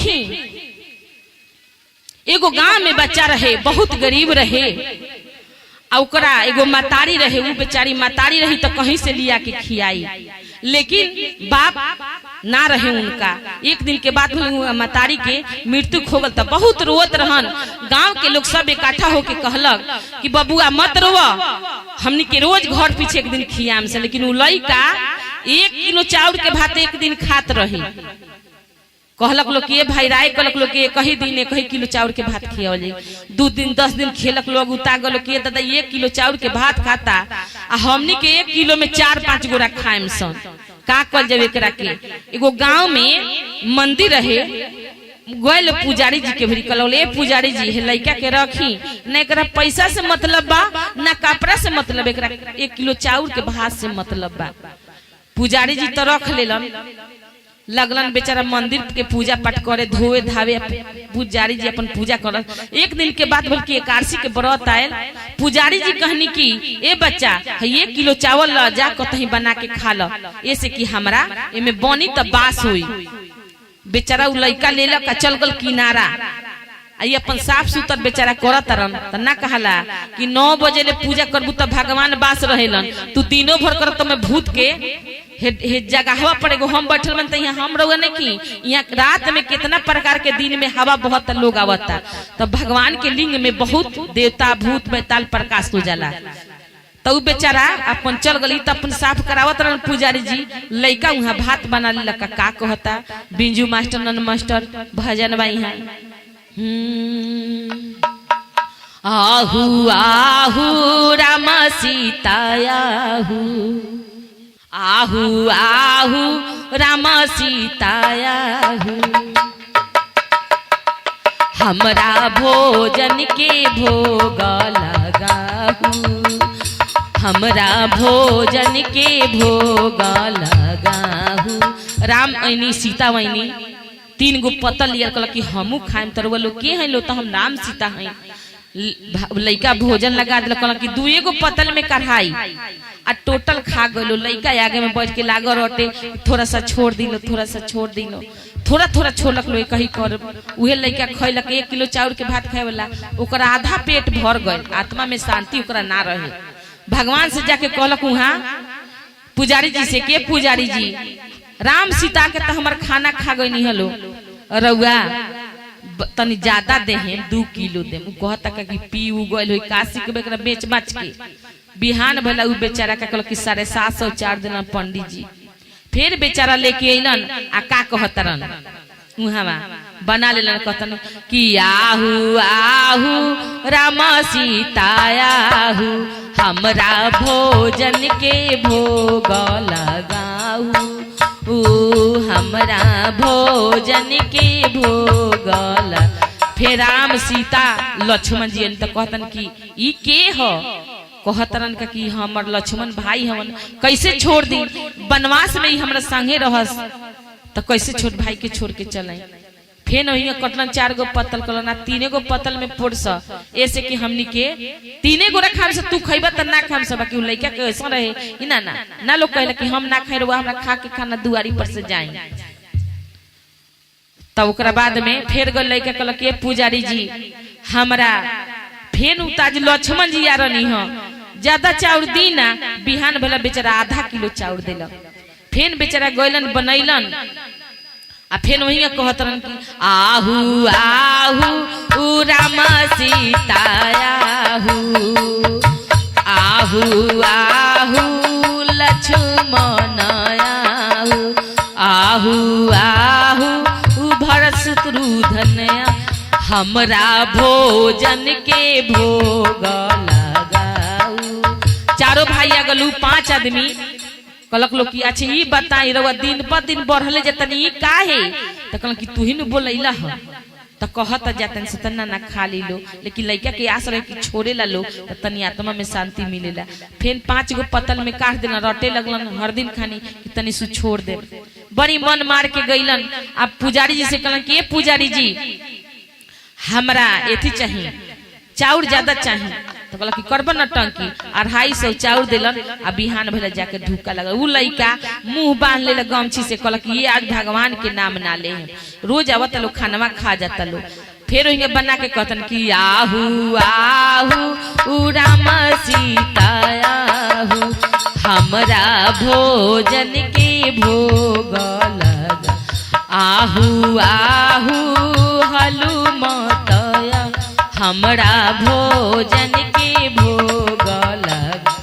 देखी एगो गांव में बच्चा रहे, बहुत गरीब रहे, ओकरा एगो मतारी रहे। वो बेचारी मतारी रही तो कहीं से लिया के खियाई, लेकिन बाप ना रहे उनका। एक दिन के बाद मतारी के मृत्यु हो गल तो बहुत रोत रहन। गांव के लोग सब इकट्ठा होके कहलक कि बबुआ मत रोवा, हमनी के रोज घर पीछे एक दिन खियाम से। लेकिन उ लइका 1 किलो चाउर के भात एक दिन खात रही। कहलक लोग के भाई राय कहलक लोग के कही दिन 1 किलो चाउर के भात खियावल जाई। 2 दिन 10 दिन खेलक लोग, उता गलो के दादा 1 किलो चाउर के भात खाता आ हमनी के 1 किलो में 4-5 गोरा खाएम सन। का कल जब एकरा के एगो गांव में मंदिर रहे, गोयल पुजारी जी के भी कहल, ए पुजारी जी हे लइका के रखी, न एकरा पैसा से मतलब बा ना कपड़ा से मतलब, एकरा 1 किलो चाउर के भात से मतलब बा। पुजारी जी तो रख लेलन, लगलन बेचारा मंदिर के पूजा पाठ करे, धोए धावे। पुजारी जी अपन पूजा करल। एक दिन के बाद बल्कि एकादशी के व्रत आयल। पुजारी जी कहनी कि ए बच्चा 1 किलो चावल ल जा कतही बना के खा ल, ऐसे कि हमरा एमे बनी त बास होई। बेचारा उ लइका लेलक, चल गल किनारा। आई अपन साफ सुथर बेचारा करत रन त ना कहला कि 9 बजे ले पूजा करबू त भगवान बास रहेलन, तू दिनों भर करत त मैं भूत के हे जगह पर एगो हम बैठल मन त यहाँ हम रहुआ नहीं कि यहाँ रात में कितना प्रकार के दिन में हवा बहुत लोग आवता। तो भगवान के लिंग में बहुत देवता भूत बैताल प्रकाश हो जाला। तो बेचारा अपन चल गली त अपन साफ करावत रहन पुजारी जी। लइका वहां भात बना लेलक। का कहता बिंजू मास्टर नन मास्टर भजन बा यहाँ। आहू आहू राम सीता आहू, आहू आहू राम सीता आहू, हमरा भोजन के भोग लगाहू, हमरा भोजन के भोग लगाहू। राम ऐनी सीता वैनी 3 गो पतल लिया, कहल कि हमू खाएम। तो लोग के हैं लो तो हम राम सीता हैं। लइका भोजन लगा दिल, कहल कि 2 गो पतल में कढ़ाई आ टोटल खा गलो। लइका आगे में बैठ के लाग रोटे, थोड़ा सा छोड़ दिलो, थोड़ा सा छोड़ दिलो, थोड़ा थोड़ा छोड़क लो कही कर। उहे लइका खैलक 1 किलो चाउर के भात खाए वाला, ओकरा आधा पेट भर गए। आत्मा में शांति ओकरा ना रहे। भगवान से जाके कहलक वहां पुजारी जी से, के पुजारी जी राम सीता के तो हमार खाना खा गई नहीं हलो, रउआ तनी ज्यादा दे 2 किलो दे। कहता कि पी उ गइल होई काशी के बेकरा बेच बाच के। बिहान भला उ बेचारा का कहल कि 750 4 दिन पंडित जी। फिर बेचारा लेके अइलन आ का कहतरन उहावा बना लेलन। कहतन कि आहू आहू राम सीता आहू, हमरा भोजन के भोग लगाऊ, हमरा भोजन के भोग लगा। फिर राम सीता लक्ष्मण जी तो कहतन कि ई के हो? कहतरन का कि हमर लक्ष्मण भाई हवन, कैसे छोड़ दी? वनवास में ही हमरा संगे रहस, तो कैसे छोट भाई के छोड़ के चले? फिर वही कटलन 4 गो पतल कलन, 3 गो पतल में पोड़स, ऐसे कि हमनी के 3 गो खाम से तू खैबा त ना खाम सब। बाकी लइका के ऐसा रहे ना ना ना लोग कहला कि हम ना खाई रहुआ, हमरा खा के खाना दुआरी पर से जाए। तब ओकरा बाद में फिर गल लइका कहल के पुजारी जी हमरा फिर उताज लक्ष्मण जी आ रही हो, ज्यादा चाउर दी ना। बिहान भला बेचारा आधा किलो चाउर दिलक। फिर बेचारा गइलन बनैलन आ फिर वही कहतरन कि आहू आहू राम सीता आहू, आहू आहू लक्ष्मण आहू, आहू आहू भरत शत्रुघ्न, हमरा भोजन के भोग लगाऊ। चारों भाई अगलू 5 आदमी कहलक लोग कि अच्छा ये बताई रउआ दिन पर दिन बढ़ले जतनी ये का है? तो कहल कि तू ही न बोलैला ह। तो कहत जातन से तना ना खा ली लो, लेकिन लइका के आस रहे कि छोड़े ला लो तो तनी आत्मा में शांति मिलेला। फिर 5 गो पतल में काट देना, रटे लगलन हर दिन खानी कि तनी सु छोड़ दे। बड़ी मन मार के गइलन। अब पुजारी जी से कहलन कि ए पुजारी जी हमरा एथी चाहिए, चाउर ज्यादा चाहिए। तो कहला कि करब न टंकी 250 चाउर दिलन आ बिहान भेल जाके ढुका लगा उ लइका मुंह बांध ले गमछी से कहला कि ये आज भगवान के नाम ना ले रोज आवत लोग खानवा खा जाता लोग फिर वही बना के कहतन कि आहू आहू उ राम सीता आहू हमरा भोजन के भोग लगा आहू आहू हनुमतया हमरा भोजन के भोग लगा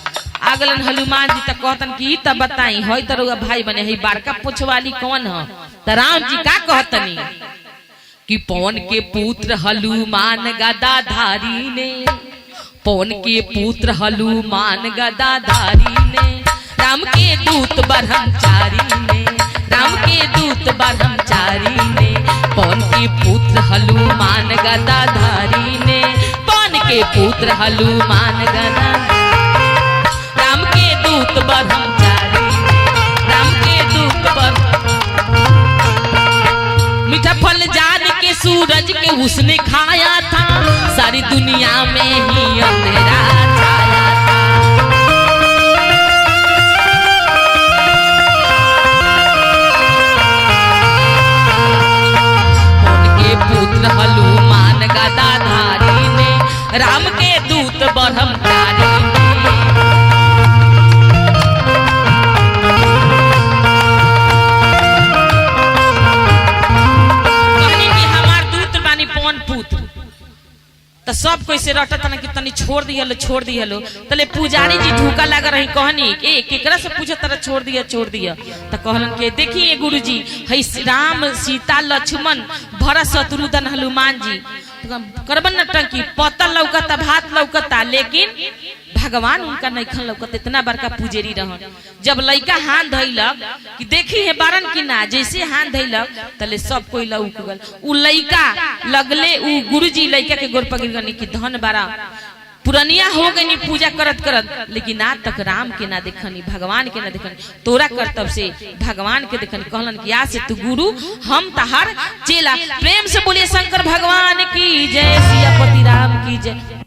आगलन हनुमान जी तक कहतन कि त बताई होई त रउआ भाई बने हई बारका पुछवाली कौन ह त राम जी का कहतनी कि पवन के पुत्र हनुमान गदाधारी ने पवन के पुत्र हनुमान गदाधारी ने राम के दूत ब्रह्मचारी ने राम के दूत ब्रह्मचारी ने पवन के पुत्र हनुमान गदाधारी ने पवन के पुत्र हनुमान गदा राम के दूत ब्रह्मचारी राम के दूत मीठा फल जान के सूरज के उसने खाया था सारी दुनिया में ही अंधेरा छाया था उनके पुत्र हनुमान गदाधारी ने राम के दूत ब्रह्मचारी तो सब कोई से रटत ना कि तनी छोड़ दिहलो तले पुजारी जी ढूका लगा रही कहनी ए केकरा से पूछे तरह छोड़ दिया तो कहलन के देखिए गुरुजी हई राम सीता लक्ष्मण भरत शत्रुघ्न हनुमान जी करबन न टंकी पतल लौकता भात लौकता लेकिन भगवान उनका नैखन लौकत इतना बड़का पुजेरी रहन जब लइका हाथ धैलक कि देखी है बारन की ना जैसे हाथ धैलक तले सब कोई लौक गल उ लइका लगले उ गुरुजी लइका के गोर पकड़ गनी कि धन बारा पुरनिया हो गई पूजा करत करत लेकिन आज तक राम के ना देखनी भगवान के ना देखनी तोरा करतब से भगवान के देखनी कहलन कि आज से तू गुरु हम तहार चेला प्रेम से बोलिए शंकर भगवान की जय सियापति राम की जय।